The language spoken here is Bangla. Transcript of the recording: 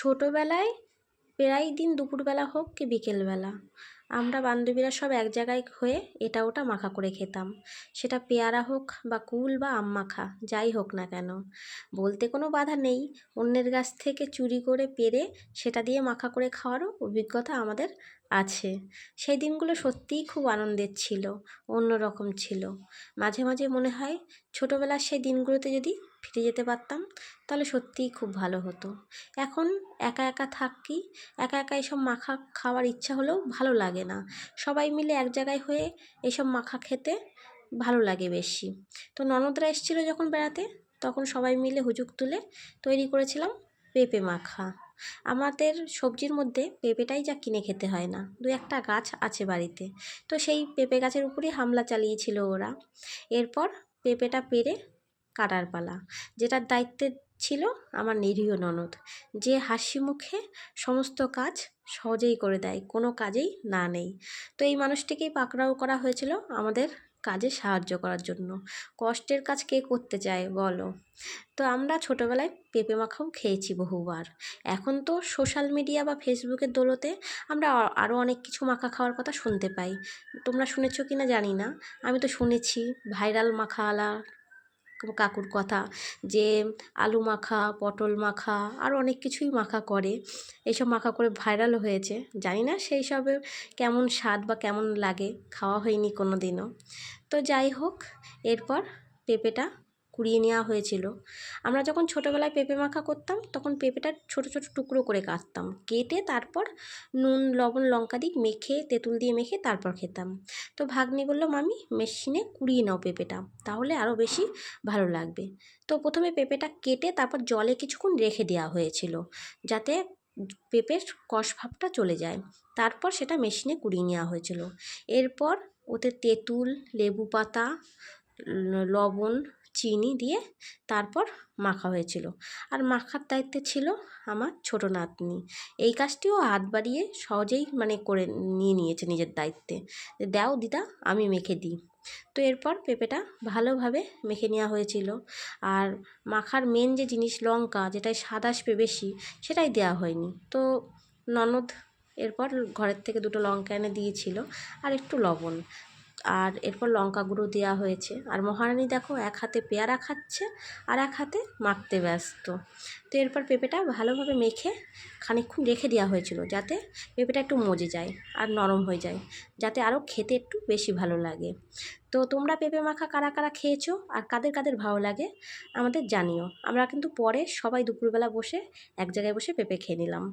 ছোটোবেলায় প্রায় দিন দুপুরবেলা হোক কি বিকেলবেলা আমরা বান্ধবীরা সব এক জায়গায় হয়ে এটা ওটা মাখা করে খেতাম। সেটা পেয়ারা হোক বা কুল বা আম মাখা, যাই হোক না কেন। বলতে কোনো বাধা নেই, অন্যের গাছ থেকে চুরি করে পেড়ে সেটা দিয়ে মাখা করে খাওয়ারও অভিজ্ঞতা আমাদের আছে। সেই দিনগুলো সত্যিই খুব আনন্দের ছিল, অন্যরকম ছিল। মাঝে মাঝে মনে হয় ছোটোবেলার সেই দিনগুলোতে যদি ফিরে যেতে পারতাম তাহলে সত্যিই খুব ভালো হতো। এখন একা একা থাকি, একা একা এসব মাখা খাওয়ার ইচ্ছা হলেও ভালো লাগে না। সবাই মিলে এক জায়গায় হয়ে এসব মাখা খেতে ভালো লাগে বেশি। তো ননদরা এসেছিলো যখন বেড়াতে, তখন সবাই মিলে হুজুগ তুলে তৈরি করেছিলাম পেঁপে মাখা। আমাদের সবজির মধ্যে পেঁপেটাই যা কিনে খেতে হয় না, দু একটা গাছ আছে বাড়িতে, তো সেই পেঁপে গাছের উপরই হামলা চালিয়েছিল ওরা। এরপর পেঁপেটা পেড়ে কাটার পালা, যেটার দায়িত্বে ছিল আমার নিরীহ ননদ, যে হাসি মুখে সমস্ত কাজ সহজেই করে দেয়, কোনো কাজেই না নেই। তো এই মানুষটিকেই পাকড়াও করা হয়েছিল আমাদের কাজে সাহায্য করার জন্য। কষ্টের কাজ কে করতে চায় বলো? তো আমরা ছোটোবেলায় পেঁপে মাখাও খেয়েছি বহুবার। এখন তো সোশ্যাল মিডিয়া বা ফেসবুকের দৌলতে আমরা আরও অনেক কিছু মাখা খাওয়ার কথা শুনতে পাই। তোমরা শুনেছো কি না জানি না, আমি তো শুনেছি ভাইরাল মাখাওয়ালা কাকুর কথা, যে আলু মাখা, পটল মাখা, আর অনেক কিছুই মাখা করে। এইসব মাখা করে ভাইরাল হয়েছে। জানি না সেই সবে কেমন স্বাদ বা কেমন লাগে, খাওয়া হয়নি কোনো দিনও। তো যাই হোক, এরপর পেঁপেটা কুড়িয়ে নেওয়া হয়েছিল। আমরা যখন ছোটোবেলায় পেঁপে মাখা করতাম তখন পেঁপেটা ছোটো ছোটো টুকরো করে কাটতাম, কেটে তারপর নুন লবণ লঙ্কা দিয়ে মেখে, তেঁতুল দিয়ে মেখে তারপর খেতাম। তো ভাগ্নি বলল, মামি মেশিনে কুড়িয়ে নাও পেঁপেটা, তাহলে আরও বেশি ভালো লাগবে। তো প্রথমে পেঁপেটা কেটে তারপর জলে কিছুক্ষণ রেখে দেওয়া হয়েছিল, যাতে পেঁপের কষ ভাবটা চলে যায়। তারপর সেটা মেশিনে কুড়িয়ে নেওয়া হয়েছিল। এরপর ওতে তেঁতুল, লেবু পাতা, লবণ, চিনি দিয়ে তারপর মাখা হয়েছিল। আর মাখার দায়িত্বে ছিল আমার ছোটো নাতনি। এই কাজটিও হাত বাড়িয়ে সহজেই করে নিয়েছে নিজের দায়িত্বে, দাও দিদা আমি মেখে দিই। তো এরপর পেঁপেটা ভালোভাবে মেখে নেওয়া হয়েছিল। আর মাখার মেন যে জিনিস লঙ্কা, যেটায় স্বাদ আসবে বেশি, সেটাই দেওয়া হয়নি। তো ননদ এরপর ঘরের থেকে দুটো লঙ্কা এনে দিয়েছিল আর একটু লবণ, আর এরপর লঙ্কা গুঁড়ো দেওয়া হয়েছে। আর মহারানী দেখো এক হাতে পেয়ারা খাচ্ছে আর এক হাতে মাখতে ব্যস্ত। তো এরপর পেঁপেটা ভালোভাবে মেখে খানিকক্ষণ রেখে দেওয়া হয়েছিল, যাতে পেঁপেটা একটু মজে যায় আর নরম হয়ে যায়, যাতে আরও খেতে একটু বেশি ভালো লাগে। তো তোমরা পেঁপে মাখা কারা কারা খেয়েছো আর কাদের কাদের ভালো লাগে আমাদের জানিও। আমরা কিন্তু পরে সবাই দুপুরবেলা বসে এক জায়গায় বসে পেঁপে খেয়ে নিলাম।